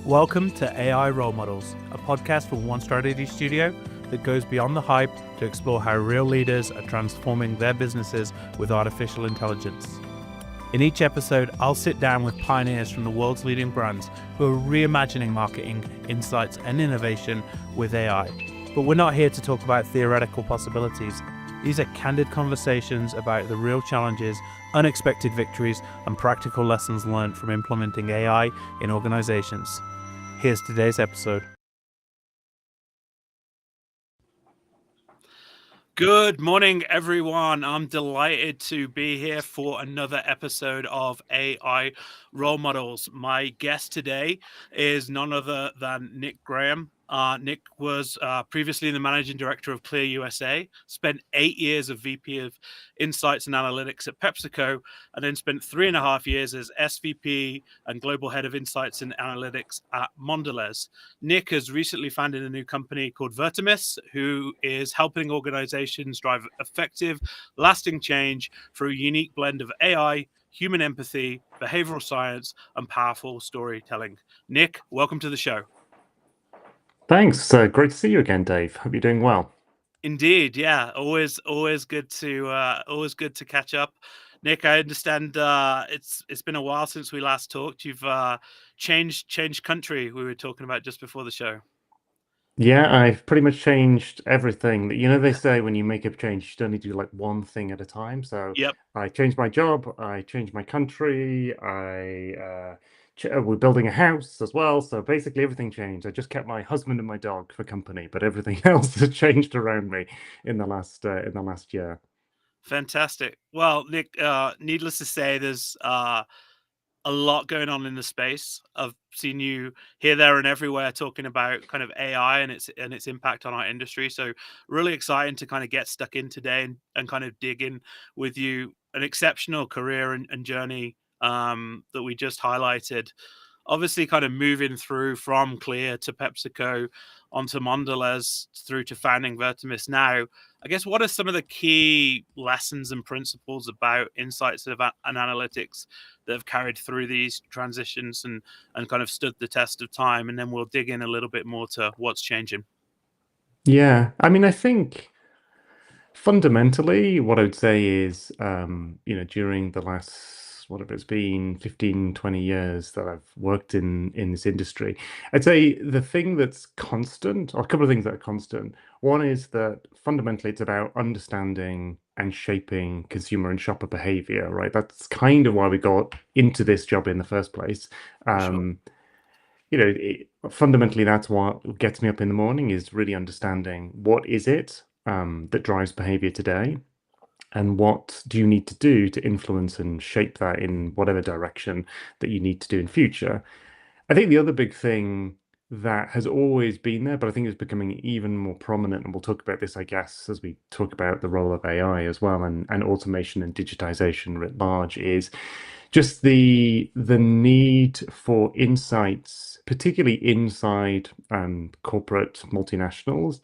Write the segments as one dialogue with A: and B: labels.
A: Welcome to AI Role Models, a podcast from One Strategy Studio that goes beyond the hype to explore how real leaders are transforming their businesses with artificial intelligence. In each episode, I'll sit down with pioneers from the world's leading brands who are reimagining marketing, insights, and innovation with AI. But we're not here to talk about theoretical possibilities. These are candid conversations about the real challenges, unexpected victories, and practical lessons learned from implementing AI in organizations. Here's today's episode. Good morning, everyone. I'm delighted to be here for another episode of AI Role Models. My guest today is none other than Nick Graham. Nick was previously the managing director of Clear USA, spent 8 years as VP of Insights and Analytics at PepsiCo, and then spent 3.5 years as SVP and Global Head of Insights and Analytics at Mondelez. Nick has recently founded a new company called Vertimus, who is helping organizations drive effective, lasting change through a unique blend of AI, human empathy, behavioral science, and powerful storytelling. Nick, welcome to the show.
B: Thanks. Great to see you again, Dave. Hope you're doing well.
A: Indeed, yeah. Always good to catch up. Nick, I understand it's been a while since we last talked. You've changed country. We were talking about just before the show.
B: Yeah, I've pretty much changed everything. You know, they say when you make a change, you only do like one thing at a time. So
A: Yep.
B: I changed my job, I changed my country, we're building a house as well. So basically everything changed. I just kept my husband and my dog for company, but everything else has changed around me in the last year.
A: Fantastic. Well, Nick, needless to say, there's a lot going on in the space. I've seen you here, there, and everywhere talking about kind of AI and its impact on our industry. So really exciting to kind of get stuck in today and kind of dig in with you. An exceptional career and journey that we just highlighted. Obviously, kind of moving through from Clear to PepsiCo onto Mondelez through to founding Vertimus now. I guess what are some of the key lessons and principles about insights and analytics that have carried through these transitions and kind of stood the test of time? And then we'll dig in a little bit more to what's changing.
B: Yeah, I mean, I think fundamentally, what I would say is, during the last, whatever it's been, 15, 20 years that I've worked in this industry, I'd say the thing that's constant, or a couple of things that are constant. One is that fundamentally it's about understanding and shaping consumer and shopper behavior, right? That's kind of why we got into this job in the first place.
A: Sure.
B: Fundamentally, that's what gets me up in the morning, is really understanding what is it that drives behavior today, and what do you need to do to influence and shape that in whatever direction that you need to do in future. I think the other big thing that has always been there, but I think is becoming even more prominent, and we'll talk about this, I guess, as we talk about the role of AI as well, and automation and digitization writ large, is just the need for insights, particularly inside corporate multinationals,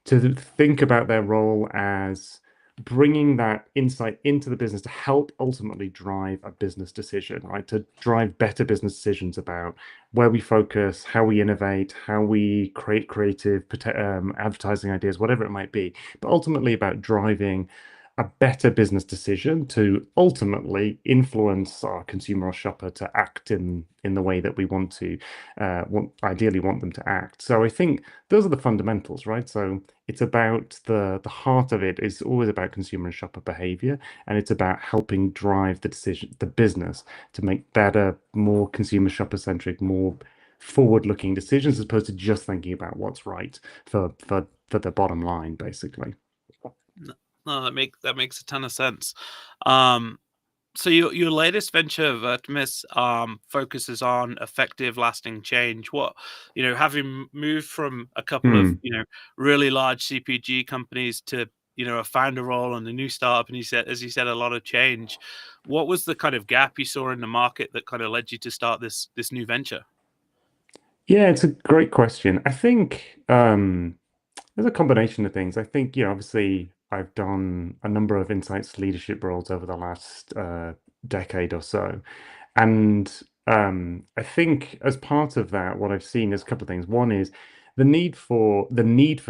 B: to think about their role as bringing that insight into the business to help ultimately drive a business decision, right? To drive better business decisions about where we focus, how we innovate, how we create creative advertising ideas, whatever it might be, but ultimately about driving a better business decision to ultimately influence our consumer or shopper to act in the way that we ideally want them to act. So I think those are the fundamentals, right? So it's about the heart of it is always about consumer and shopper behavior, and it's about helping drive the business to make better, more consumer shopper centric, more forward-looking decisions, as opposed to just thinking about what's right for the bottom line, basically.
A: No, that makes a ton of sense. So your latest venture, Vertimus, focuses on effective, lasting change. What, having moved from a couple of, really large CPG companies to, a founder role and a new startup, and as you said, a lot of change. What was the kind of gap you saw in the market that kind of led you to start this new venture?
B: Yeah, it's a great question. I think there's a combination of things. I think, obviously I've done a number of insights leadership roles over the last decade or so. And I think as part of that, what I've seen is a couple of things. One is the need for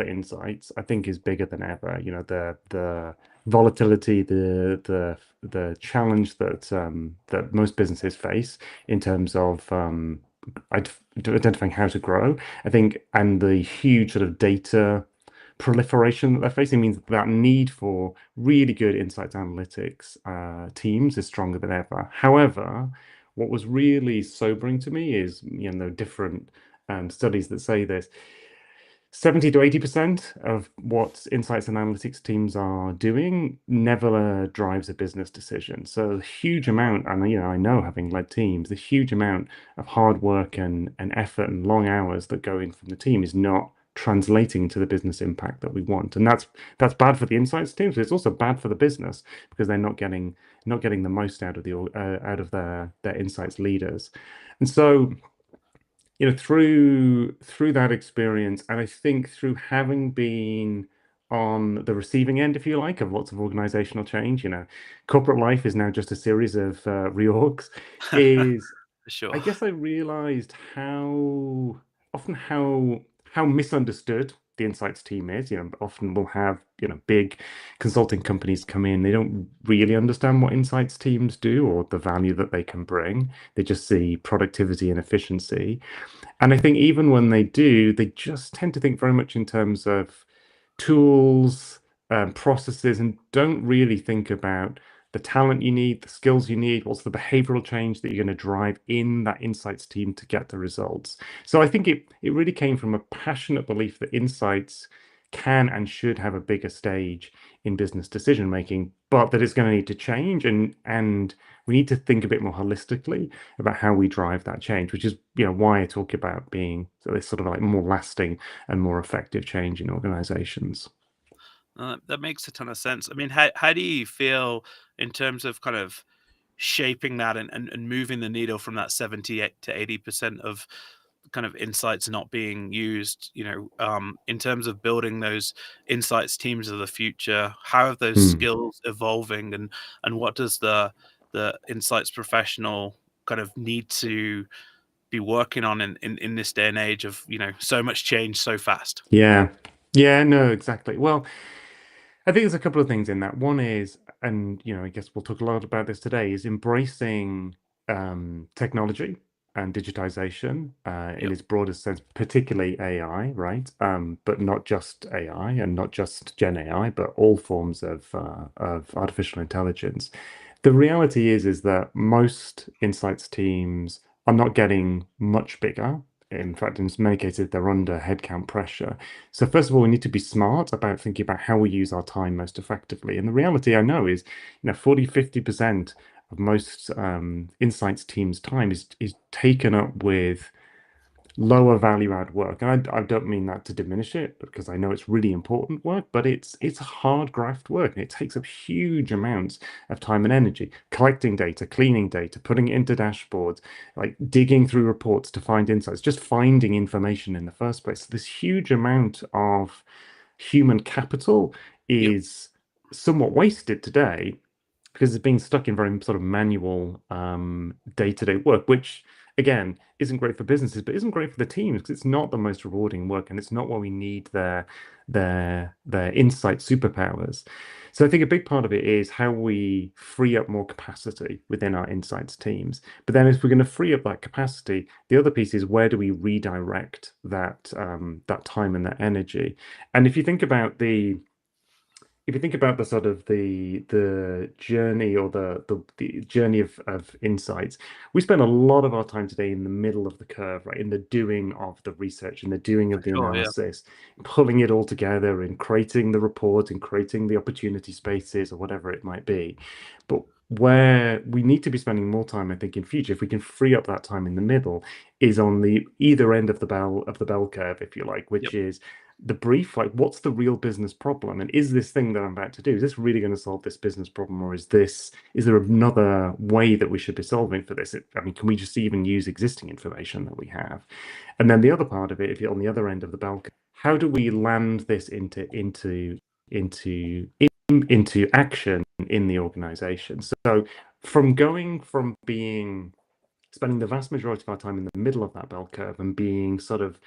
B: insights, I think, is bigger than ever. You know, the volatility, the challenge that most businesses face in terms of identifying how to grow, I think, and the huge sort of data proliferation that they're facing means that need for really good insights analytics teams is stronger than ever. However, what was really sobering to me is, different studies that say this. 70 to 80% of what insights and analytics teams are doing never drives a business decision. So a huge amount, and I know having led teams, the huge amount of hard work and effort and long hours that go in from the team is not translating to the business impact that we want. And that's bad for the insights teams, but it's also bad for the business because they're not getting the most out of their insights leaders. And so, through that experience, and I think through having been on the receiving end, if you like, of lots of organizational change, corporate life is now just a series of reorgs, is
A: For sure.
B: I guess I realized how misunderstood the insights team is. Often we'll have, big consulting companies come in. They don't really understand what insights teams do or the value that they can bring. They just see productivity and efficiency. And I think even when they do, they just tend to think very much in terms of tools, processes, and don't really think about the talent you need, the skills you need, what's the behavioral change that you're going to drive in that insights team to get the results. So I think it really came from a passionate belief that insights can and should have a bigger stage in business decision making, but that it's going to need to change, and we need to think a bit more holistically about how we drive that change, which is why I talk about being this sort of like more lasting and more effective change in organizations.
A: That makes a ton of sense. I mean, how do you feel in terms of kind of shaping that and moving the needle from that 78 to 80% of kind of insights not being used, in terms of building those insights teams of the future? How are those
B: Hmm.
A: skills evolving, and what does the insights professional kind of need to be working on in this day and age of, so much change so fast?
B: Yeah. Yeah, no, exactly. Well, I think there's a couple of things in that. One is, and I guess we'll talk a lot about this today, is embracing technology and digitization in
A: Yep.
B: its broadest sense, particularly AI, right? But not just AI and not just Gen AI, but all forms of artificial intelligence. The reality is that most insights teams are not getting much bigger. In fact, in many cases, they're under headcount pressure. So first of all, we need to be smart about thinking about how we use our time most effectively. And the reality I know is, 40, 50% of most insights teams' time is taken up with lower value add work. And I don't mean that to diminish it, because I know it's really important work, but it's hard graft work, and it takes up huge amounts of time and energy, collecting data, cleaning data, putting it into dashboards, like digging through reports to find insights, just finding information in the first place. So this huge amount of human capital
A: Yep.
B: is somewhat wasted today because it's being stuck in very sort of manual day-to-day work, which again isn't great for businesses, but isn't great for the teams because it's not the most rewarding work, and it's not where we need their insight superpowers. So I think a big part of it is how we free up more capacity within our insights teams. But then if we're going to free up that capacity, the other piece is where do we redirect that time and that energy? And if you think about the sort of the journey or the journey of insights, we spend a lot of our time today in the middle of the curve, right? In the doing of the research and the doing of the
A: Sure. Yeah.
B: analysis, pulling it all together and creating the report and creating the opportunity spaces or whatever it might be. But where we need to be spending more time, I think, in future, if we can free up that time in the middle, is on the either end of the bell curve, if you like, which
A: Yep.
B: is the brief, like what's the real business problem, and is this thing that I'm about to do, is this really going to solve this business problem, or is there another way that we should be solving for this? I mean, can we just even use existing information that we have? And then the other part of it, if you're on the other end of the bell curve, how do we land this into action in the organization? So from going from being spending the vast majority of our time in the middle of that bell curve and being sort of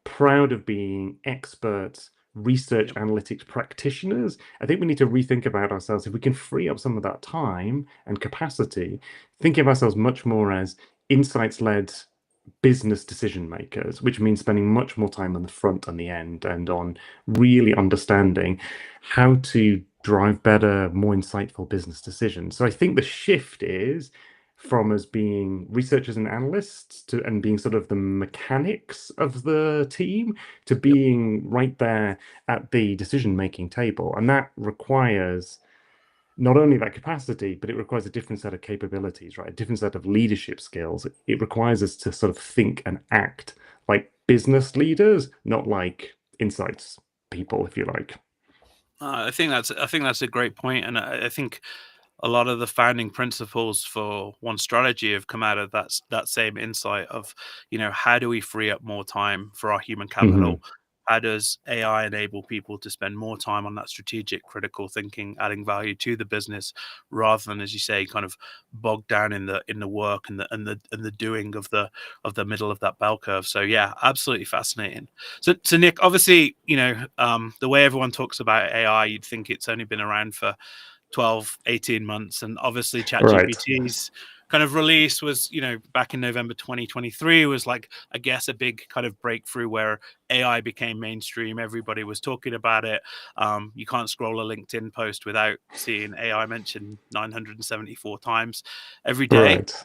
B: proud of being experts, research
A: Yep.
B: analytics practitioners. I think we need to rethink about ourselves. If we can free up some of that time and capacity, thinking of ourselves much more as insights-led business decision makers, which means spending much more time on the front and the end and on really understanding how to drive better, more insightful business decisions. So I think the shift is from us being researchers and analysts to and being sort of the mechanics of the team to
A: Yep.
B: being right there at the decision-making table. And that requires not only that capacity, but it requires a different set of capabilities, right? A different set of leadership skills. It requires us to sort of think and act like business leaders, not like insights people, if you like.
A: I think that's a great point, and I think a lot of the founding principles for One Strategy have come out of that same insight of, how do we free up more time for our human
B: Mhm.
A: capital? How does AI enable people to spend more time on that strategic, critical thinking, adding value to the business, rather than, as you say, kind of bogged down in the work and the doing of the middle of that bell curve. So yeah, absolutely fascinating. So Nick, obviously, the way everyone talks about AI, you'd think it's only been around for 12, 18 months. And obviously
B: Right.
A: ChatGPT's kind of release was, back in November 2023 was like, I guess, a big kind of breakthrough where AI became mainstream. Everybody was talking about it. You can't scroll a LinkedIn post without seeing AI mentioned 974 times every day.
B: Right.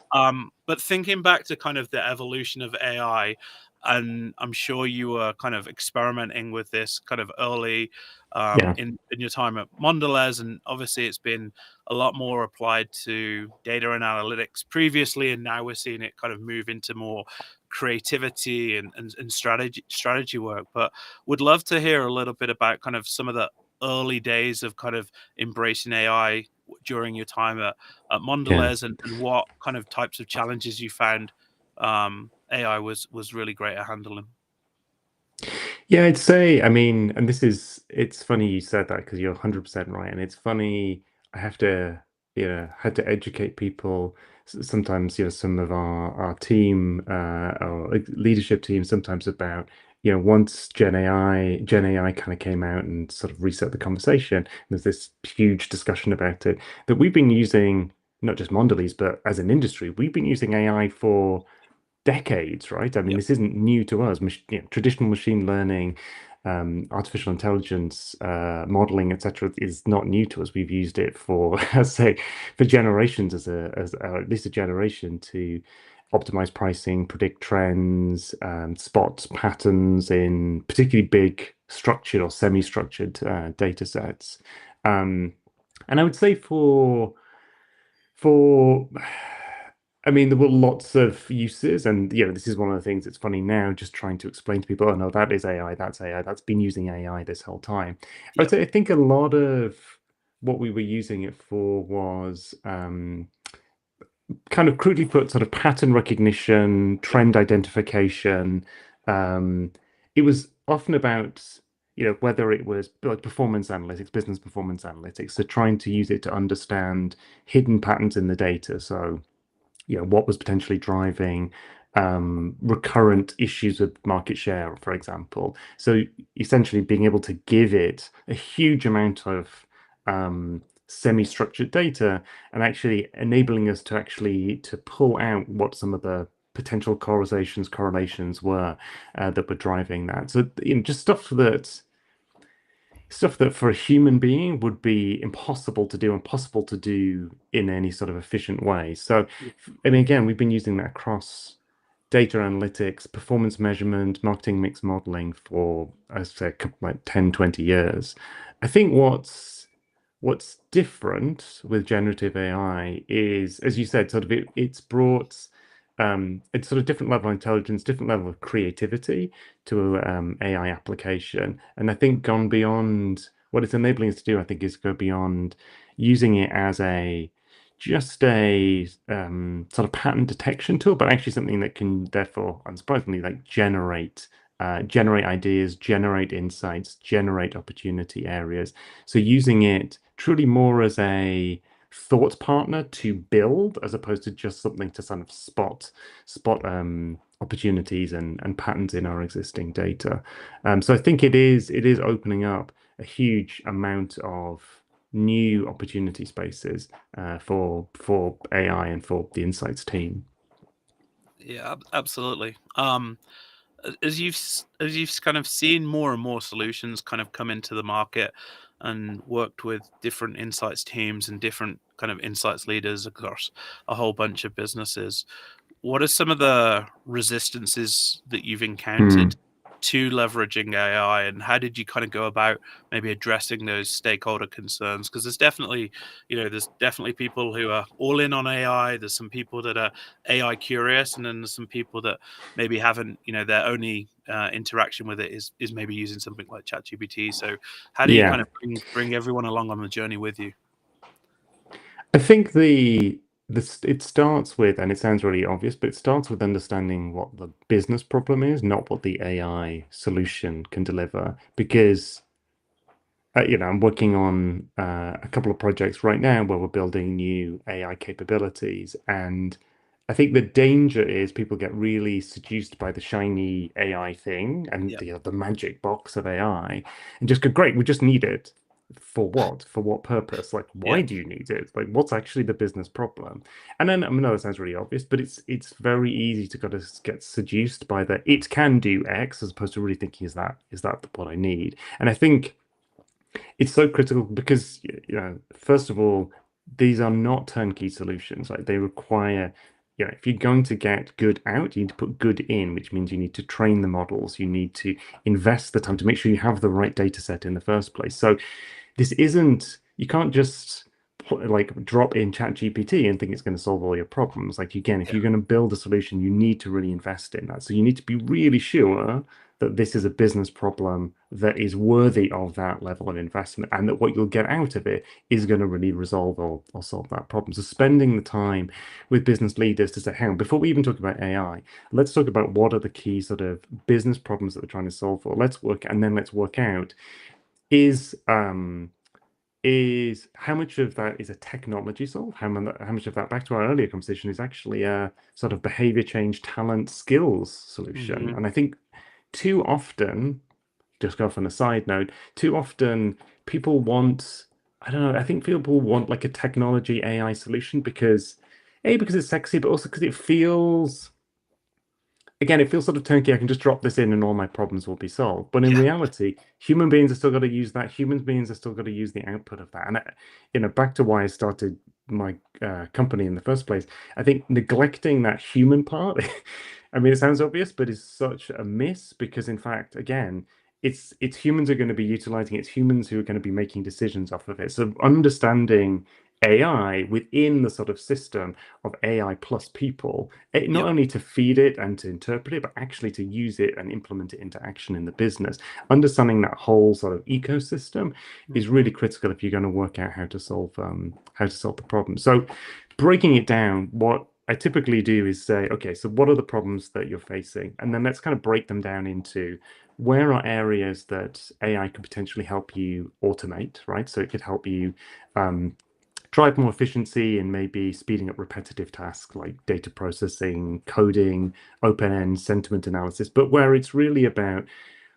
A: But thinking back to kind of the evolution of AI, and I'm sure you were kind of experimenting with this kind of early
B: Yeah.
A: in your time at Mondelez, and obviously it's been a lot more applied to data and analytics previously, and now we're seeing it kind of move into more creativity and strategy work. But would love to hear a little bit about kind of some of the early days of kind of embracing AI during your time at
B: Yeah.
A: Mondelez, and what kind of types of challenges you found AI was really great at handling.
B: Yeah, I'd say, I mean, and it's funny you said that because you're 100% right. And it's funny, I have to, had to educate people. Sometimes, some of our team, our leadership team, sometimes about, once Gen AI kind of came out and sort of reset the conversation, there's this huge discussion about it that we've been using, not just Mondelez, but as an industry, we've been using AI for decades, right? I mean,
A: Yep.
B: this isn't new to us. Traditional machine learning, artificial intelligence, modeling, etc., is not new to us. We've used it for, as say, for generations at least a generation to optimize pricing, predict trends, spot patterns in particularly big structured or semi-structured data sets. Um, and I would say for I mean, there were lots of uses, and this is one of the things that's funny now, just trying to explain to people, oh no, that is AI, that's AI, that's been using AI this whole time. I would
A: Yep.
B: say I think a lot of what we were using it for was kind of crudely put, sort of pattern recognition,
A: Yep.
B: trend identification. Um, it was often about, whether it was like performance analytics, business performance analytics, so trying to use it to understand hidden patterns in the data. So what was potentially driving recurrent issues with market share, for example. So essentially being able to give it a huge amount of semi-structured data and actually enabling us to pull out what some of the potential correlations were that were driving that. So just stuff that for a human being would be impossible to do in any sort of efficient way. So,
A: Yep.
B: I mean, again, we've been using that across data analytics, performance measurement, marketing mix modeling for, I say, like 10, 20 years. I think what's different with generative AI is, as you said, sort of it's brought it's sort of different level of intelligence, different level of creativity to AI application. And I think gone beyond what it's enabling us to do, I think is go beyond using it as just a sort of pattern detection tool, but actually something that can therefore, unsurprisingly, like generate ideas, generate insights, generate opportunity areas. So using it truly more as a thought partner to build, as opposed to just something to sort of spot opportunities and patterns in our existing data. So I think it is opening up a huge amount of new opportunity spaces for AI and for the insights team.
A: Yeah, absolutely. As you've kind of seen more and more solutions kind of come into the market and worked with different insights teams and different kind of insights leaders across a whole bunch of businesses, what are some of the resistances that you've encountered
B: Hmm.
A: to leveraging AI, and how did you kind of go about maybe addressing those stakeholder concerns? Because there's definitely people who are all in on AI. There's some people that are AI curious, and then there's some people that maybe haven't, their only interaction with it is maybe using something like ChatGPT. So how do you kind
B: Yeah.
A: of bring everyone along on the journey with you?
B: I think it starts with, and it sounds really obvious, but it starts with understanding what the business problem is, not what the AI solution can deliver. Because I'm working on a couple of projects right now where we're building new AI capabilities, and I think the danger is people get really seduced by the shiny AI thing and
A: Yeah,
B: the magic box of AI, and just go, great, we just need it. For what? For what purpose? Like,
A: yeah,
B: why do you need it? Like, what's actually the business problem? And then, I know it sounds really obvious, but it's very easy to kind of get seduced by the it can do X, as opposed to really thinking, is that what I need? And I think it's so critical because, first of all, these are not turnkey solutions. Like, they require, if you're going to get good out, you need to put good in, which means you need to train the models, you need to invest the time to make sure you have the right data set in the first place. So you can't just like drop in ChatGPT and think it's going to solve all your problems. Like, again, if
A: yeah,
B: you're going to build a solution, you need to really invest in that. So you need to be really sure that this is a business problem that is worthy of that level of investment, and that what you'll get out of it is going to really resolve or solve that problem. So spending the time with business leaders to say, hang on, before we even talk about AI, let's talk about what are the key sort of business problems that we're trying to solve for. Let's work out is is how much of that is a technology solve? How much of that, back to our earlier conversation, is actually a sort of behavior change, talent, skills solution?
A: hmm
B: And I think too often, just go off on a side note, too often people want, I don't know, I think people want like a technology AI solution because it's sexy, but also because it feels, again, it feels sort of turnkey. I can just drop this in and all my problems will be solved. But in
A: yeah,
B: reality, human beings have still got to use that. Human beings have still got to use the output of that. And, back to why I started my company in the first place, I think neglecting that human part, I mean, it sounds obvious, but it's such a miss because, in fact, again, it's humans who are going to be utilizing it. It's humans who are going to be making decisions off of it. So understanding AI within the sort of system of AI plus people, not
A: yeah,
B: only to feed it and to interpret it, but actually to use it and implement it into action in the business. Understanding that whole sort of ecosystem is
A: hmm
B: really critical if you're going to work out how to solve the problem. So breaking it down, what I typically do is say, okay, so what are the problems that you're facing? And then let's kind of break them down into where are areas that AI could potentially help you automate, right? So it could help you drive more efficiency and maybe speeding up repetitive tasks like data processing, coding, open-end sentiment analysis, but where it's really about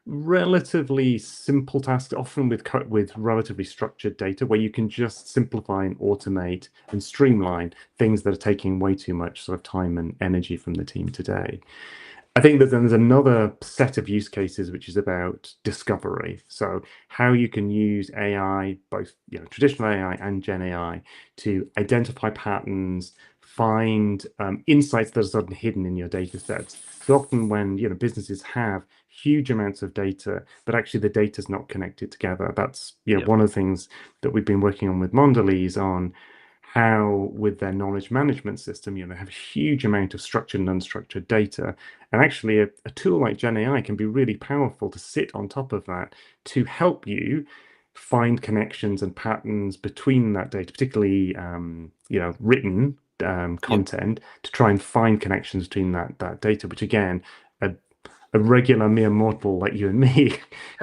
B: relatively simple tasks, often with relatively structured data, where you can just simplify and automate and streamline things that are taking way too much sort of time and energy from the team today. I think that then there's another set of use cases which is about discovery. So how you can use AI, both traditional AI and Gen AI, to identify patterns, find insights that are sort of hidden in your data sets. So often when businesses have huge amounts of data, but actually the data is not connected together. That's
A: yeah,
B: one of the things that we've been working on with Mondelez on how, with their knowledge management system, they have a huge amount of structured and unstructured data. And actually, a tool like Gen AI can be really powerful to sit on top of that to help you find connections and patterns between that data, particularly written
A: yeah.
B: content, to try and find connections between that data, which again, a regular mere mortal like you and me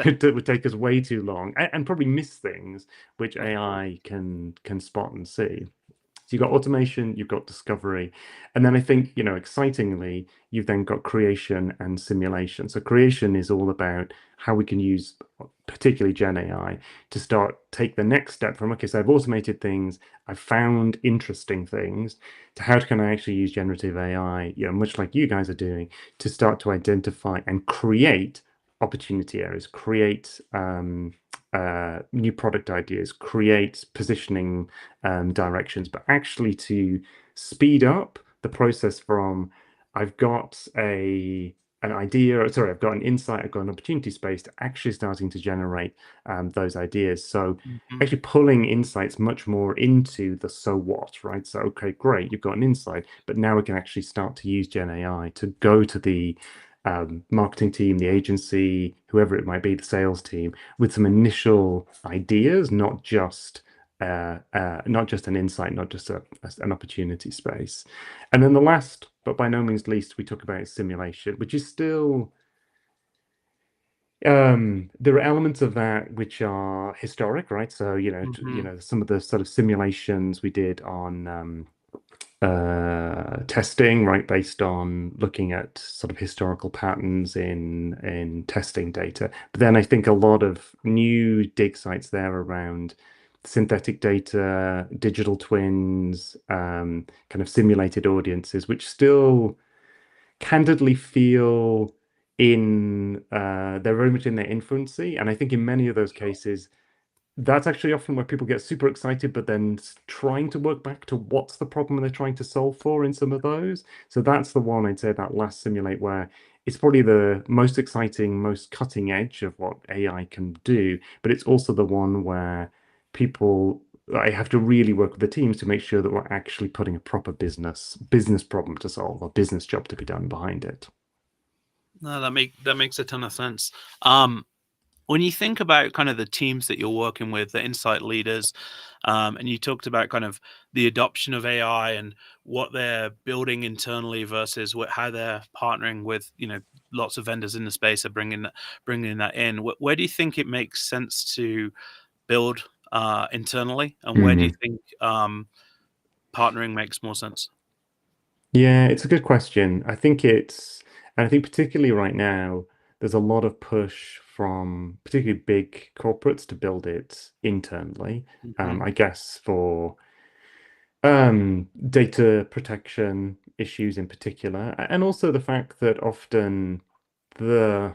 B: would take us way too long and probably miss things which
A: Of course.
B: AI can spot and see. So you've got automation, you've got discovery, and then I think, excitingly, you've then got creation and simulation. So creation is all about how we can use particularly Gen AI to take the next step from, okay, so I've automated things, I've found interesting things, to how can I actually use generative AI, much like you guys are doing, to start to identify and create opportunity areas, create new product ideas, create positioning directions, but actually to speed up the process from I've got an idea, sorry, I've got an insight, I've got an opportunity space, to actually starting to generate those ideas. So
A: Mhm.
B: actually pulling insights much more into the so what, right? So, okay, great, you've got an insight, but now we can actually start to use Gen AI to go to the marketing team, the agency, whoever it might be, the sales team, with some initial ideas, not just an insight, not just an opportunity space. And then the last, but by no means least, we talk about simulation, which is still there are elements of that which are historic, right? So
A: Mhm.
B: some of the sort of simulations we did on testing, right, based on looking at sort of historical patterns in testing data. But then I think a lot of new dig sites there around synthetic data, digital twins, kind of simulated audiences, which still candidly feel they're very much in their infancy. And I think in many of those cases, that's actually often where people get super excited, but then trying to work back to what's the problem they're trying to solve for in some of those. So that's the one I'd say, that last simulate, where it's probably the most exciting, most cutting edge of what AI can do, but it's also the one where I have to really work with the teams to make sure that we're actually putting a proper business problem to solve, or business job to be done behind it.
A: No, that makes a ton of sense. Um, when you think about kind of the teams that you're working with, the insight leaders, and you talked about kind of the adoption of AI and what they're building internally versus how they're partnering with, lots of vendors in the space are bringing that in. Where do you think it makes sense to build internally, and where do you
B: Mhm.
A: think partnering makes more sense?
B: Yeah, it's a good question. And I think particularly right now, there's a lot of push from particularly big corporates to build it internally.
A: Hmm.
B: I guess for data protection issues in particular, and also the fact that often the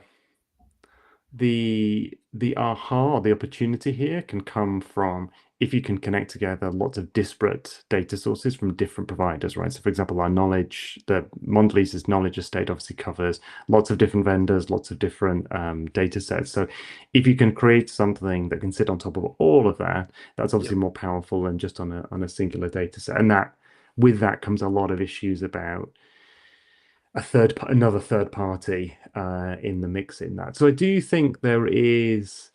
B: the aha, the opportunity here can come from if you can connect together lots of disparate data sources from different providers, right? So for example, the Mondelez's knowledge estate obviously covers lots of different vendors, lots of different data sets. So if you can create something that can sit on top of all of that, that's
A: Yep.
B: obviously more powerful than just on a singular data set. And that with that comes a lot of issues about another third party in the mix in that. So I do think there is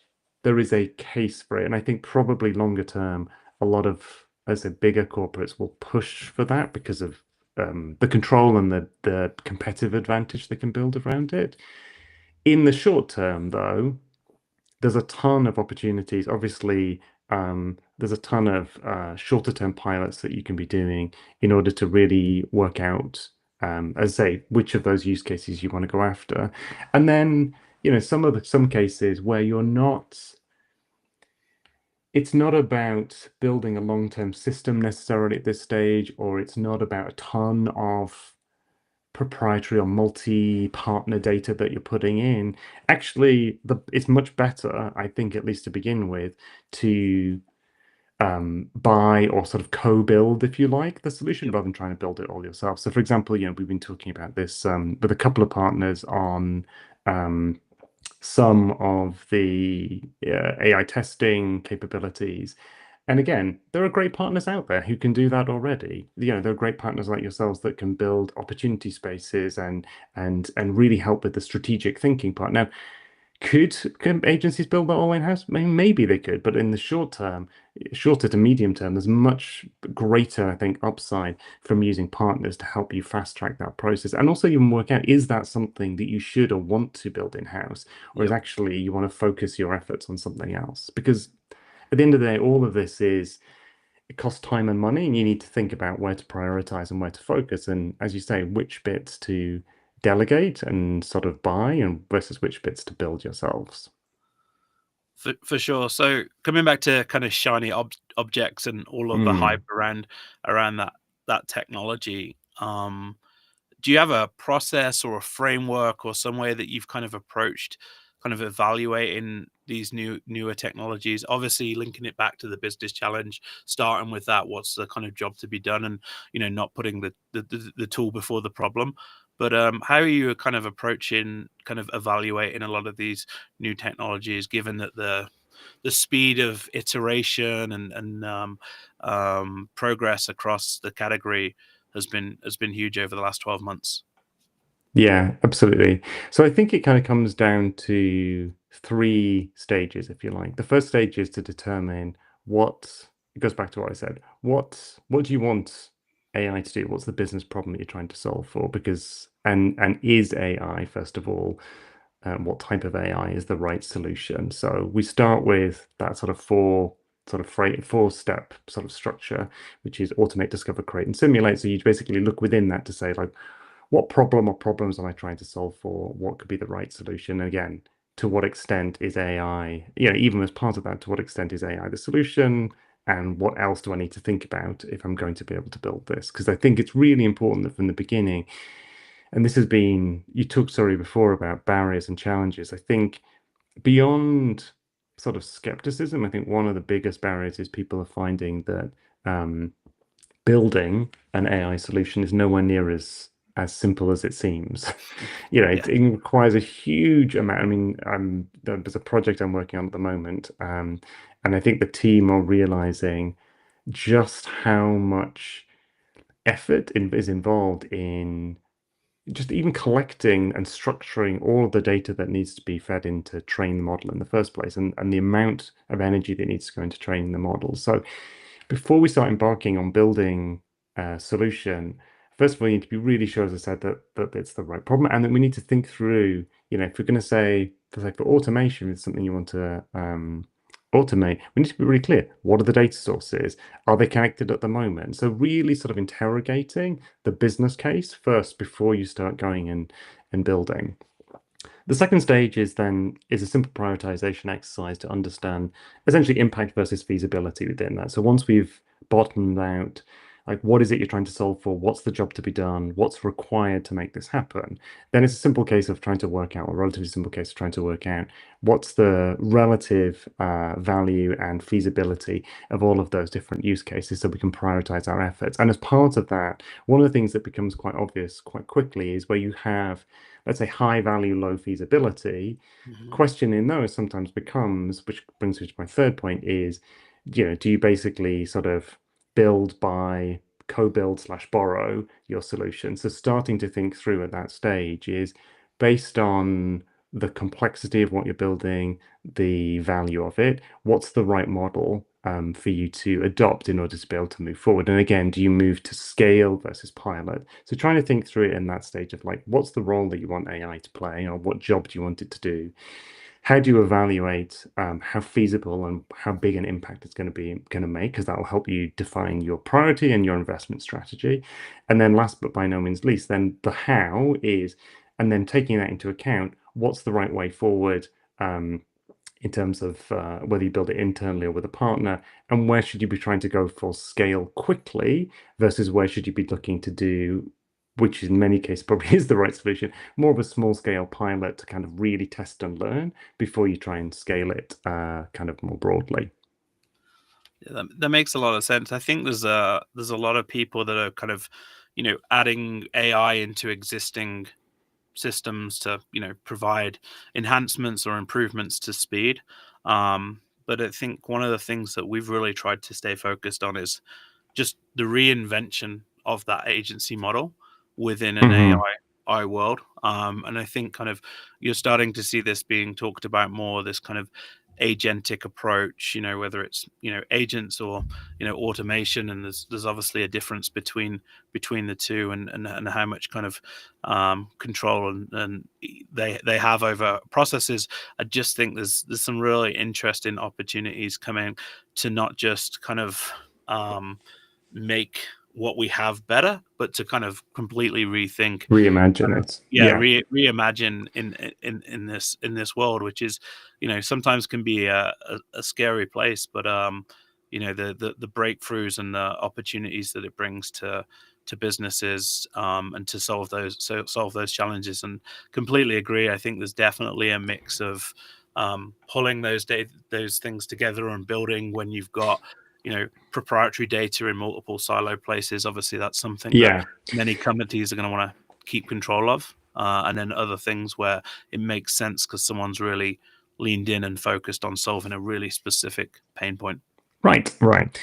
B: a case for it, and I think probably longer term, a lot of, as I said, bigger corporates will push for that because of the control and the competitive advantage they can build around it. In the short term, though, there's a ton of opportunities. Obviously, there's a ton of shorter term pilots that you can be doing in order to really work out, as I say, which of those use cases you want to go after. And then, some cases where it's not about building a long-term system necessarily at this stage, or it's not about a ton of proprietary or multi-partner data that you're putting in. Actually, it's much better, I think, at least to begin with, to buy or sort of co-build, if you like, the solution
A: Yep.
B: rather than trying to build it all yourself. So, for example, we've been talking about this with a couple of partners on um, some of the AI testing capabilities. And again, there are great partners out there who can do that already. There are great partners like yourselves that can build opportunity spaces and really help with the strategic thinking part. Now, could agencies build that all in-house? Maybe they could, but in the shorter to medium term, there's much greater, I think, upside from using partners to help you fast track that process. And also even work out, is that something that you should or want to build in-house? Or is
A: Yep.
B: actually you want to focus your efforts on something else? Because at the end of the day, all of this is it costs time and money, and you need to think about where to prioritize and where to focus. And as you say, which bits to delegate and sort of buy and versus which bits to build yourselves.
A: For sure. So coming back to kind of shiny objects and all of the hype
B: Mm.
A: around that technology, do you have a process or a framework or some way that you've kind of approached kind of evaluating these newer technologies? Obviously, linking it back to the business challenge, starting with that, what's the kind of job to be done, and not putting the tool before the problem. But how are you kind of approaching kind of evaluating a lot of these new technologies, given that the speed of iteration and progress across the category has been huge over the last 12 months.
B: Yeah, absolutely. So I think it kind of comes down to three stages, if you like. The first stage is to determine what it goes back to what I said. What do you want AI to do? What's the business problem that you're trying to solve for? Because and is AI, first of all, what type of AI is the right solution? So we start with that sort of four-step sort of structure, which is automate, discover, create, and simulate. So you basically look within that to say, like, what problem or problems am I trying to solve for? What could be the right solution? And again, to what extent is AI, even as part of that, to what extent is AI the solution? And what else do I need to think about if I'm going to be able to build this? Because I think it's really important that from the beginning, and this has been, you talked, sorry, before about barriers and challenges. I think beyond sort of skepticism, I think one of the biggest barriers is people are finding that building an AI solution is nowhere near as simple as it seems.
A: Yeah.
B: It requires a huge amount. I mean, there's a project I'm working on at the moment, and I think the team are realizing just how much effort is involved in just even collecting and structuring all of the data that needs to be fed in to train the model in the first place, and the amount of energy that needs to go into training the model. So before we start embarking on building a solution, first of all, you need to be really sure, as I said, that it's the right problem, and then we need to think through, if we're going to say, for automation, it's something you want to automate, we need to be really clear. What are the data sources? Are they connected at the moment? So really sort of interrogating the business case first before you start going and building. The second stage is a simple prioritization exercise to understand essentially impact versus feasibility within that. So once we've bottomed out, like, what is it you're trying to solve for? What's the job to be done? What's required to make this happen? Then it's a simple case of trying to work out, or a relatively simple case of trying to work out what's the relative value and feasibility of all of those different use cases so we can prioritize our efforts. And as part of that, one of the things that becomes quite obvious quite quickly is where you have, let's say, high value, low feasibility.
A: Mhm.
B: Question in those sometimes becomes, which brings me to my third point, is, do you basically sort of build, buy, co-build slash borrow your solution? So starting to think through at that stage is based on the complexity of what you're building, the value of it, what's the right model for you to adopt in order to be able to move forward? And again, do you move to scale versus pilot? So trying to think through it in that stage of, like, what's the role that you want AI to play, or what job do you want it to do? How do you evaluate how feasible and how big an impact it's going to make? Because that will help you define your priority and your investment strategy. And then last but by no means least, then the how is, and then taking that into account, what's the right way forward in terms of whether you build it internally or with a partner, and where should you be trying to go for scale quickly versus where should you be looking to do, which in many cases probably is the right solution, more of a small scale pilot to kind of really test and learn before you try and scale it kind of more broadly.
A: Yeah, that makes a lot of sense. I think there's a lot of people that are kind of, adding AI into existing systems to, provide enhancements or improvements to speed. But I think one of the things that we've really tried to stay focused on is just the reinvention of that agency model within an
B: Hmm.
A: AI world. And I think kind of you're starting to see this being talked about more, this kind of agentic approach, whether it's, agents or, automation. And there's obviously a difference between the two, and how much kind of control and they have over processes. I just think there's some really interesting opportunities coming to not just kind of make what we have better, but to kind of completely rethink,
B: Reimagine it.
A: yeah,
B: Yeah.
A: reimagine in this world, which is, sometimes can be a scary place, but the breakthroughs and the opportunities that it brings to businesses, and to solve those challenges. And completely agree. I think there's definitely a mix of pulling those things together and building when you've got proprietary data in multiple silo places. Obviously, that's something that
B: Yeah.
A: many companies are going to want to keep control of. And then other things where it makes sense because someone's really leaned in and focused on solving a really specific pain point.
B: Right, right.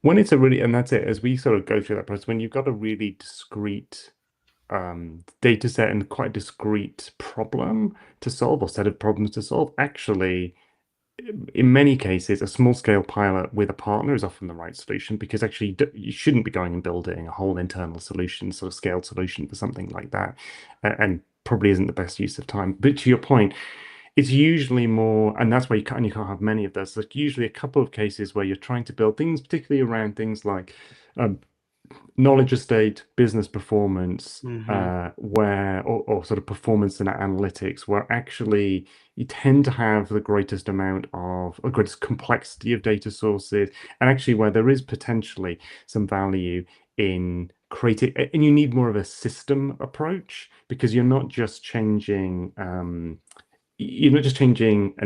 B: When it's a really, and that's it, as we sort of go through that process, when you've got a really discrete data set and quite discrete problem to solve or set of problems to solve, actually, in many cases, a small scale pilot with a partner is often the right solution, because actually you shouldn't be going and building a whole internal solution, sort of scaled solution for something like that, and probably isn't the best use of time. But to your point, it's usually more, and that's why you can't have many of those. There's usually a couple of cases where you're trying to build things, particularly around things like um, knowledge estate, business performance,
A: Mm-hmm.
B: or sort of performance and analytics, where actually you tend to have the greatest amount of, or greatest complexity of data sources, and actually where there is potentially some value in creating, and you need more of a system approach, because you're not just changing an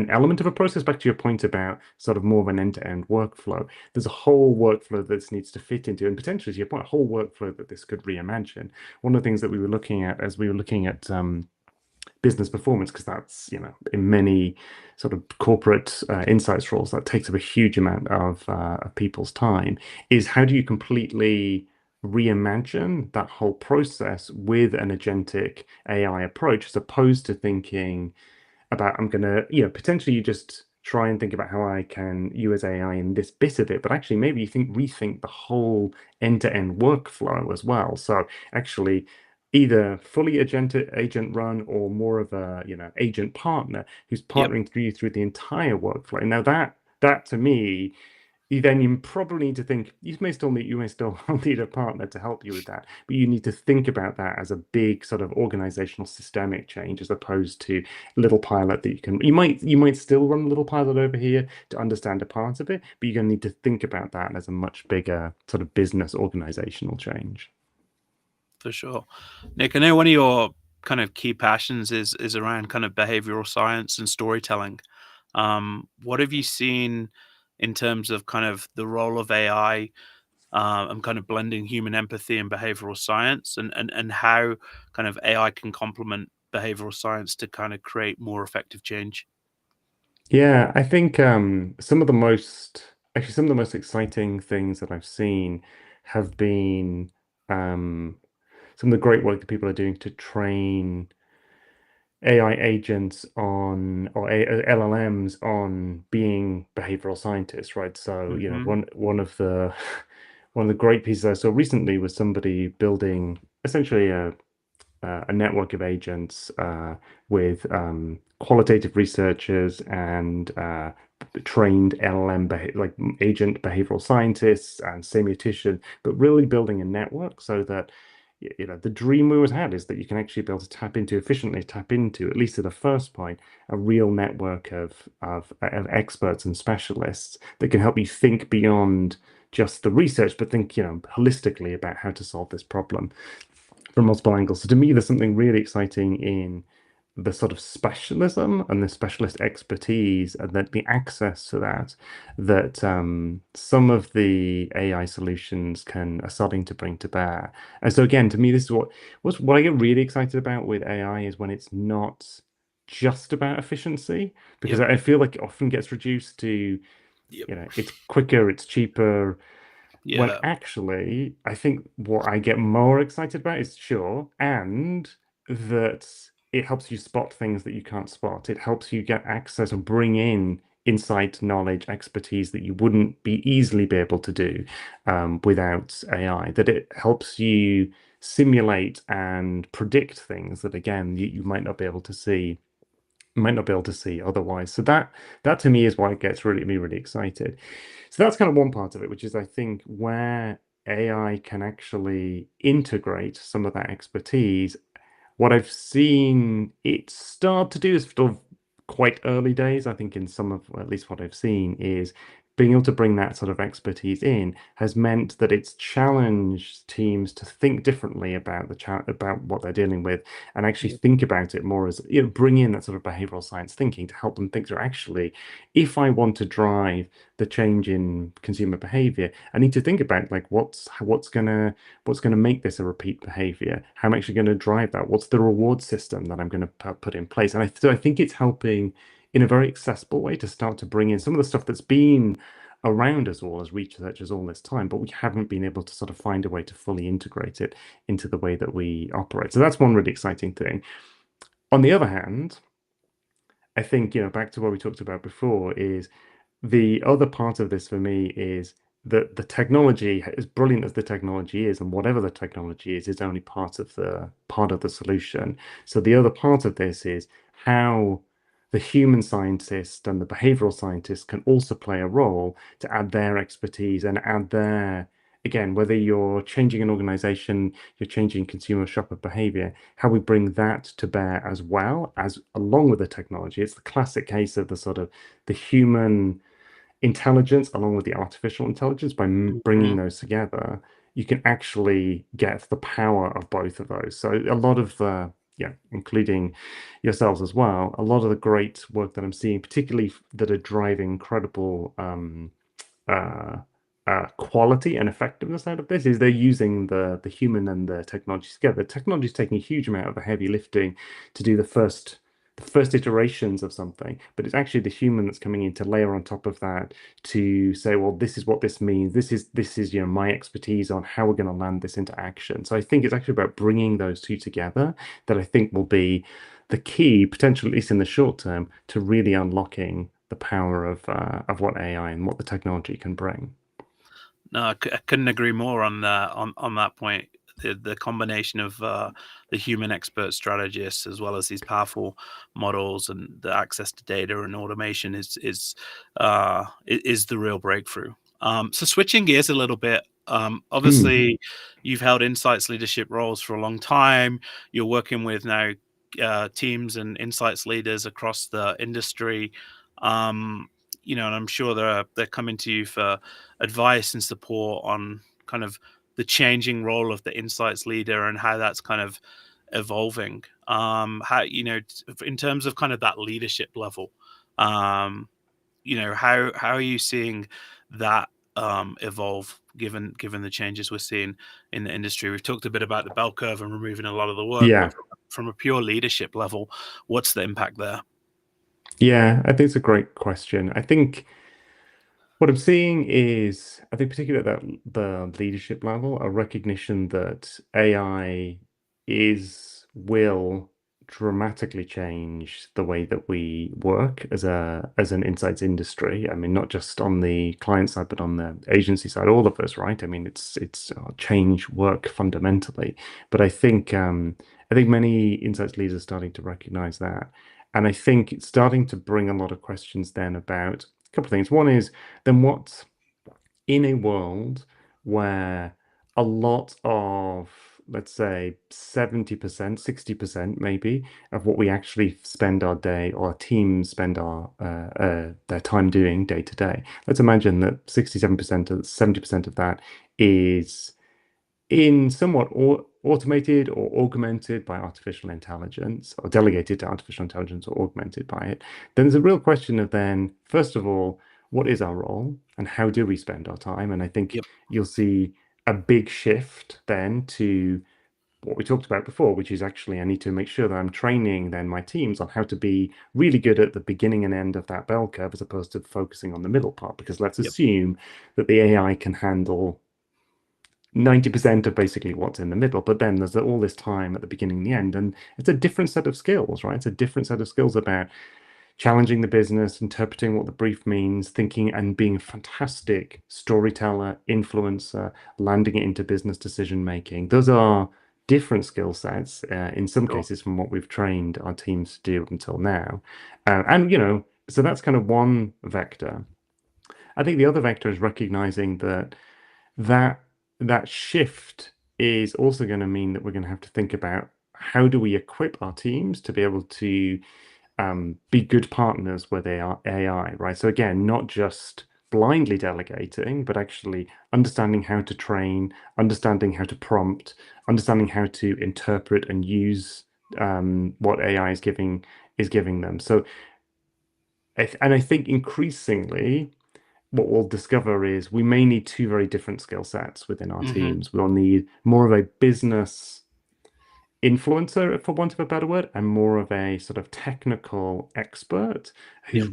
B: element of a process. Back to your point about sort of more of an end-to-end workflow, there's a whole workflow that this needs to fit into, and potentially, to your point, a whole workflow that this could reimagine. One of the things that we were looking at as we were looking at business performance, because that's, in many sort of corporate insights roles, that takes up a huge amount of people's time, is how do you completely reimagine that whole process with an agentic AI approach, as opposed to thinking about, I'm gonna, potentially you just try and think about how I can use AI in this bit of it, but actually maybe you rethink the whole end-to-end workflow as well. So actually either fully agent run, or more of a, agent partner who's
A: Yep,
B: partnering through you through the entire workflow. Now that to me, you probably need to think, you may still need a partner to help you with that, but you need to think about that as a big sort of organizational systemic change, as opposed to little pilot that you might still run a little pilot over here to understand a part of it, but you're going to need to think about that as a much bigger sort of business organizational change.
A: for sure. Nick, I know one of your kind of key passions is around kind of behavioral science and storytelling. What have you seen in terms of kind of the role of AI, and kind of blending human empathy and behavioral science, and how kind of AI can complement behavioral science to kind of create more effective change?
B: Yeah, I think some of the most exciting things that I've seen have been some of the great work that people are doing to train AI agents on, or LLMs on being behavioral scientists, right? So,
A: Mm-hmm.
B: one of the one of the great pieces I saw recently was somebody building essentially a network of agents with qualitative researchers and trained LLM like agent behavioral scientists and semiotician, but really building a network so that the dream we always had is that you can actually be able to efficiently tap into, at least at a first point, a real network of experts and specialists that can help you think beyond just the research, but think, holistically about how to solve this problem from multiple angles. So to me, there's something really exciting in the sort of specialism and the specialist expertise, and that the access to that some of the AI solutions are starting to bring to bear. And so again, to me, this is what I get really excited about with AI, is when it's not just about efficiency, because
A: Yep.
B: I feel like it often gets reduced to,
A: Yep.
B: it's quicker, it's cheaper, when
A: Yeah.
B: actually, I think what I get more excited about is, sure, and that it helps you spot things that you can't spot. It helps you get access or bring in insight, knowledge, expertise that you wouldn't be easily be able to do without AI. That it helps you simulate and predict things that, again, you might not be able to see might not be able to see otherwise. So that to me is why it gets really excited. So that's kind of one part of it, which is I think where AI can actually integrate some of that expertise. What I've seen it start to do is sort of quite early days. I think in some of, at least what I've seen, is being able to bring that sort of expertise in has meant that it's challenged teams to think differently about about what they're dealing with, and actually
A: Yep.
B: think about it more as, bring in that sort of behavioral science thinking to help them think through, actually, if I want to drive the change in consumer behavior, I need to think about like what's gonna make this a repeat behavior? How am I actually going to drive that? What's the reward system that I'm going to put in place? And so I think it's helping in a very accessible way to start to bring in some of the stuff that's been around us all as researchers all this time, but we haven't been able to sort of find a way to fully integrate it into the way that we operate. So that's one really exciting thing. On the other hand, I think, back to what we talked about before, is the other part of this for me is that the technology, as brilliant as the technology is, and whatever the technology is only part of the solution. So the other part of this is how the human scientist and the behavioral scientist can also play a role to add their expertise and add their, again, whether you're changing an organization, you're changing consumer shopper behavior, how we bring that to bear as well as along with the technology. It's the classic case of the sort of the human intelligence along with the artificial intelligence. By bringing
A: Mhm.
B: those together, you can actually get the power of both of those. So a lot of the, yeah, including yourselves as well, a lot of the great work that I'm seeing, particularly that are driving incredible uh, quality and effectiveness out of this, is they're using the human and the technology together. The technology is taking a huge amount of the heavy lifting to do the first iterations of something, but it's actually the human that's coming in to layer on top of that to say, well, this is what this means. This is my expertise on how we're going to land this into action. So I think it's actually about bringing those two together that I think will be the key, potentially at least in the short term, to really unlocking the power of what AI and what the technology can bring.
A: No, I couldn't agree more on on that point. The combination of the human expert strategists as well as these powerful models and the access to data and automation is the real breakthrough. So switching gears a little bit,
B: Mm.
A: obviously you've held insights leadership roles for a long time. You're working with now teams and insights leaders across the industry. Um, and I'm sure they're coming to you for advice and support on kind of the changing role of the insights leader and how that's kind of evolving. How in terms of kind of that leadership level, um, how are you seeing that evolve given the changes we're seeing in the industry? We've talked a bit about the bell curve and removing a lot of the work, but
B: Yeah.
A: from a pure leadership level, what's the impact there?
B: Yeah, I think it's a great question. I think what I'm seeing is, I think particularly at the leadership level, a recognition that AI will dramatically change the way that we work as an insights industry. I mean, not just on the client side, but on the agency side, all of us, right? I mean, it's change work fundamentally. But I think many insights leaders are starting to recognize that. And I think it's starting to bring a lot of questions then about a couple of things. One is, then what, in a world where a lot of, let's say, 70%, 60% maybe of what we actually spend our day, or our teams spend their time doing day to day. Let's imagine that 67% or 70% of that is in somewhat automated or augmented by artificial intelligence, or delegated to artificial intelligence or augmented by it. Then there's a real question of, then, first of all, what is our role and how do we spend our time? And I think
A: Yep.
B: you'll see a big shift then to what we talked about before, which is actually I need to make sure that I'm training then my teams on how to be really good at the beginning and end of that bell curve, as opposed to focusing on the middle part, because let's
A: Yep.
B: assume that the AI can handle 90% of basically what's in the middle, but then there's all this time at the beginning and the end, and it's a different set of skills, right? It's a different set of skills about challenging the business, interpreting what the brief means, thinking and being a fantastic storyteller, influencer, landing it into business decision making. Those are different skill sets in some
A: Sure.
B: cases from what we've trained our teams to do up until now. And, so that's kind of one vector. I think the other vector is recognizing that that shift is also going to mean that we're going to have to think about how do we equip our teams to be able to be good partners with AI, right? So again, not just blindly delegating, but actually understanding how to train, understanding how to prompt, understanding how to interpret and use what AI is giving them. So, and I think increasingly, what we'll discover is we may need two very different skill sets within our
A: Hmm.
B: teams. We'll need more of a business influencer, for want of a better word, and more of a sort of technical expert
A: Yep.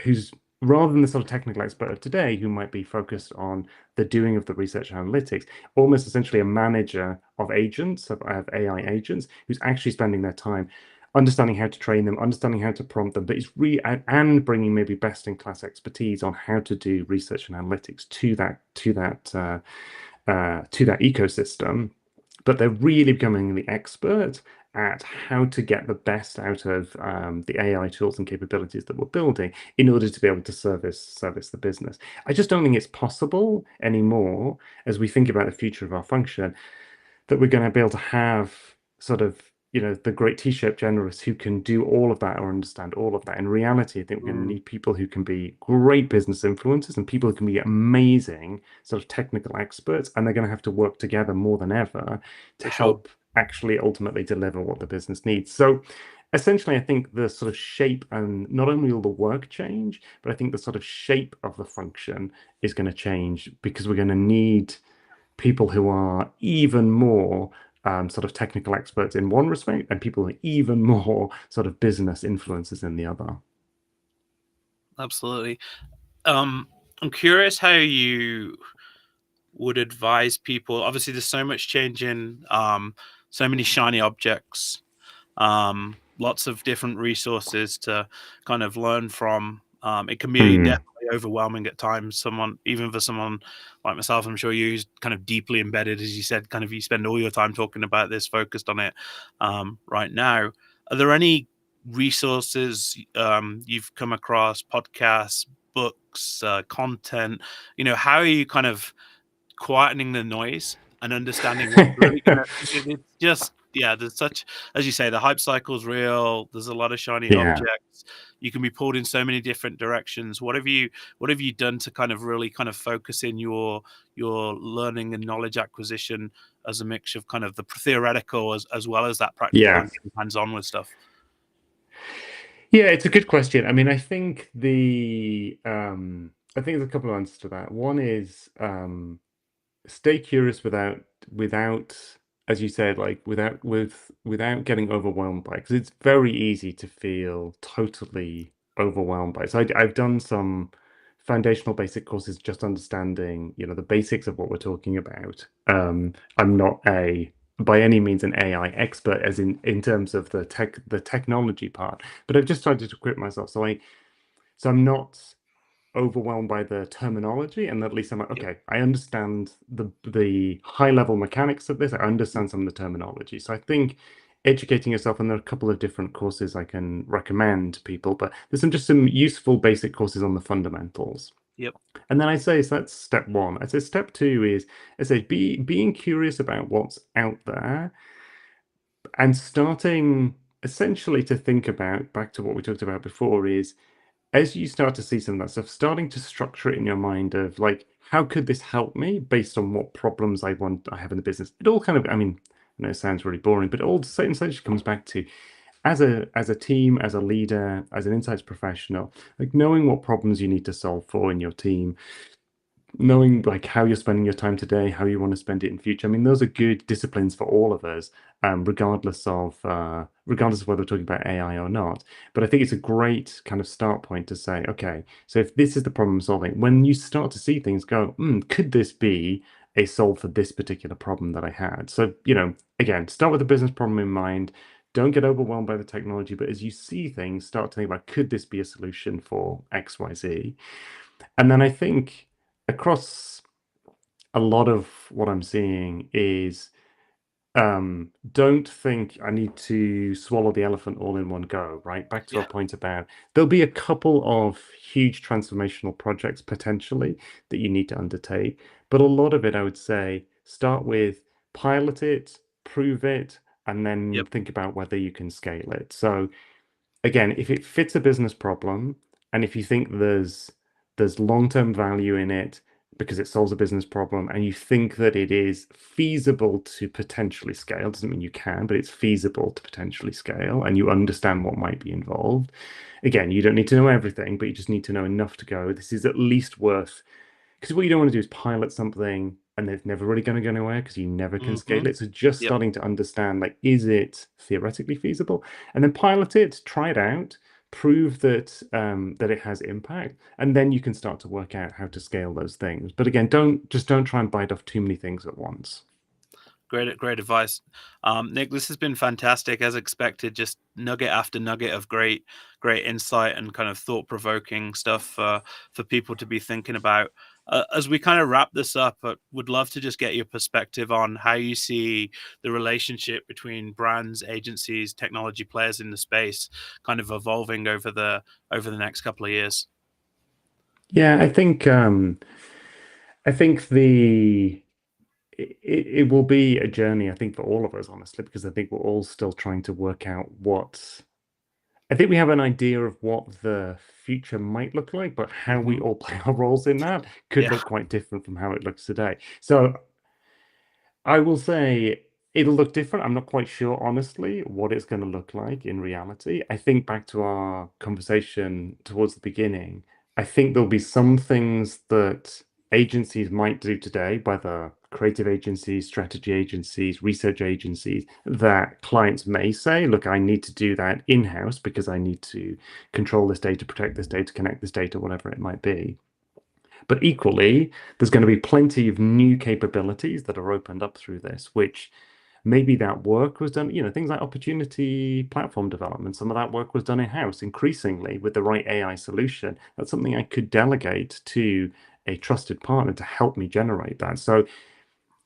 B: who's rather than the sort of technical expert of today who might be focused on the doing of the research and analytics, almost essentially a manager of agents, of AI agents, who's actually spending their time understanding how to train them, understanding how to prompt them, but it's and bringing maybe best in class expertise on how to do research and analytics to that ecosystem, but they're really becoming the expert at how to get the best out of the AI tools and capabilities that we're building in order to be able to service the business. I just don't think it's possible anymore as we think about the future of our function that we're going to be able to have sort of the great T-shaped generalists who can do all of that or understand all of that. In reality, I think we're going to
A: Mm,
B: need people who can be great business influencers and people who can be amazing sort of technical experts, and they're going to have to work together more than ever to
A: for sure.
B: help actually ultimately deliver what the business needs. So essentially, I think the sort of shape, and not only will the work change, but I think the sort of shape of the function is going to change because we're going to need people who are even more sort of technical experts in one respect and people who are even more sort of business influencers in the other.
A: Absolutely. I'm curious how you would advise people. Obviously, there's so much changing, so many shiny objects, lots of different resources to kind of learn from. It can be
B: Hmm.
A: definitely overwhelming at times. Even for someone like myself, I'm sure you're kind of deeply embedded, as you said, kind of you spend all your time talking about this, focused on it right now. Are there any resources you've come across, podcasts, books, content? How are you kind of quietening the noise and understanding what's really gonna it's just yeah, there's such as you say, the hype cycle is real. There's a lot of shiny
B: Yeah.
A: objects. You can be pulled in so many different directions. What have you done to kind of really kind of focus in your learning and knowledge acquisition as a mix of kind of the theoretical as well as that practical
B: Yeah.
A: and hands-on with stuff?
B: Yeah, it's a good question. I mean, I think there's a couple of answers to that. One is stay curious without as you said like without getting overwhelmed by it because it's very easy to feel totally overwhelmed by it. So I've done some foundational basic courses just understanding the basics of what we're talking about. I'm not a by any means an AI expert as in terms of the technology part, but I've just started to equip myself so I'm not overwhelmed by the terminology, and at least I'm like,
A: Yep.
B: okay, I understand the high level mechanics of this. I understand some of the terminology. So I think educating yourself, and there are a couple of different courses I can recommend to people, but there's some useful basic courses on the fundamentals.
A: Yep.
B: And then I say, so that's step one. I say step two is I say being curious about what's out there and starting essentially to think about back to what we talked about before is as you start to see some of that stuff, starting to structure it in your mind of like, how could this help me based on what problems I have in the business? It all kind of, I mean, I know it sounds really boring, but it all essentially comes back to as a team, as a leader, as an insights professional, like knowing what problems you need to solve for in your team, knowing like how you're spending your time today, how you want to spend it in future. I mean, those are good disciplines for all of us, regardless of whether we're talking about AI or not. But I think it's a great kind of start point to say, okay, so if this is the problem solving, when you start to see things go, could this be a solve for this particular problem that I had? So, again, start with the business problem in mind. Don't get overwhelmed by the technology, but as you see things, start to think about could this be a solution for XYZ? And then I think across a lot of what I'm seeing is Don't think I need to swallow the elephant all in one go, right? Back to our
A: Yeah.
B: point about there'll be a couple of huge transformational projects potentially that you need to undertake, but a lot of it, I would say, start with pilot it, prove it, and then
A: Yep.
B: think about whether you can scale it. So again, if it fits a business problem and if you think there's long-term value in it because it solves a business problem and you think that it is feasible to potentially scale, doesn't mean you can, but it's feasible to potentially scale and you understand what might be involved. Again, you don't need to know everything, but you just need to know enough to go, this is at least worth, because what you don't want to do is pilot something and it's never really going to go anywhere because you never can
A: Hmm.
B: scale it. So just
A: Yep.
B: starting to understand, like, is it theoretically feasible? And then pilot it, try it out, prove that that it has impact, and then you can start to work out how to scale those things. But again, don't try and bite off too many things at once.
A: Great advice. Nick, this has been fantastic as expected. Just nugget after nugget of great insight and kind of thought provoking stuff for people to be thinking about. As we kind of wrap this up, I would love to just get your perspective on how you see the relationship between brands, agencies, technology players in the space kind of evolving over the next couple of years.
B: Yeah, I think it will be a journey, I think, for all of us, honestly, because I think we're all still trying to work out what I think we have an idea of what the future might look like, but how we
A: Hmm.
B: all play our roles in that could
A: Yeah.
B: look quite different from how it looks today. So I will say it'll look different. I'm not quite sure, honestly, what it's going to look like in reality. I think back to our conversation towards the beginning, I think there'll be some things that agencies might do today, whether creative agencies, strategy agencies, research agencies, that clients may say, look, I need to do that in-house because I need to control this data, protect this data, connect this data, whatever it might be. But equally, there's going to be plenty of new capabilities that are opened up through this, which maybe that work was done, things like opportunity platform development, some of that work was done in-house. Increasingly, with the right AI solution, that's something I could delegate to a trusted partner to help me generate that. So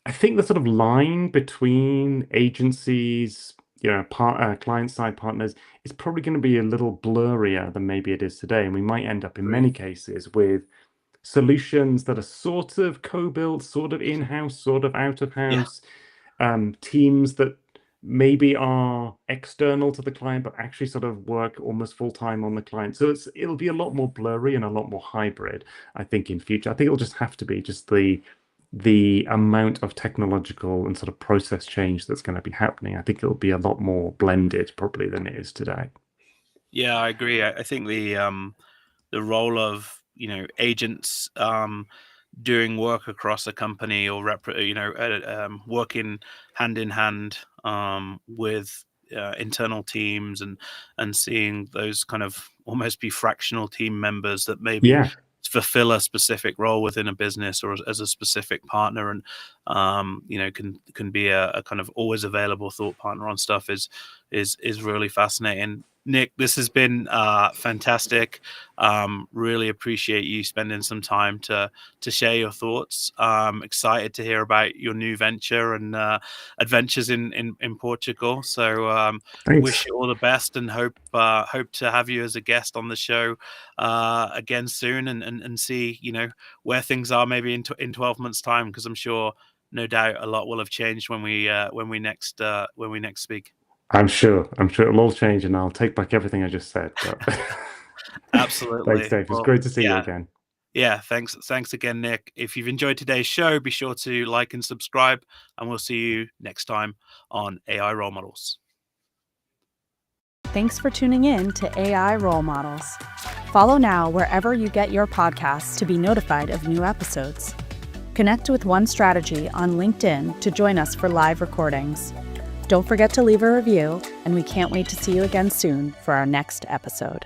B: I think the sort of line between agencies, client-side partners is probably going to be a little blurrier than maybe it is today. And we might end up in
A: Agree.
B: many cases with solutions that are sort of co-built, sort of in-house, sort of out of
A: Yeah.
B: house, teams that maybe are external to the client, but actually sort of work almost full-time on the client. So it'll be a lot more blurry and a lot more hybrid, I think, in future. I think it'll just have to be just the amount of technological and sort of process change that's going to be happening. I think it'll be a lot more blended probably than it is today.
A: Yeah, I agree. I think the role of agents doing work across a company or working hand in hand with internal teams and seeing those kind of almost be fractional team members that maybe
B: Yeah,
A: fulfill a specific role within a business or as a specific partner and can be a kind of always available thought partner on stuff is really fascinating. Nick, this has been fantastic. Really appreciate you spending some time to share your thoughts. Excited to hear about your new venture and adventures in Portugal. So wish
B: thanks.
A: you all the best and hope to have you as a guest on the show again soon and see where things are maybe in 12 months time, because I'm sure no doubt a lot will have changed when we next speak.
B: I'm sure it'll all change and I'll take back everything I just said. But thanks,
A: Absolutely.
B: Dave. It's
A: Well,
B: great to see you
A: yeah.
B: again.
A: Yeah, thanks again, Nick. If you've enjoyed today's show, be sure to like and subscribe, and we'll see you next time on AI Role Models.
C: Thanks for tuning in to AI Role Models. Follow now wherever you get your podcasts to be notified of new episodes. Connect with One Strategy on LinkedIn to join us for live recordings. Don't forget to leave a review, and we can't wait to see you again soon for our next episode.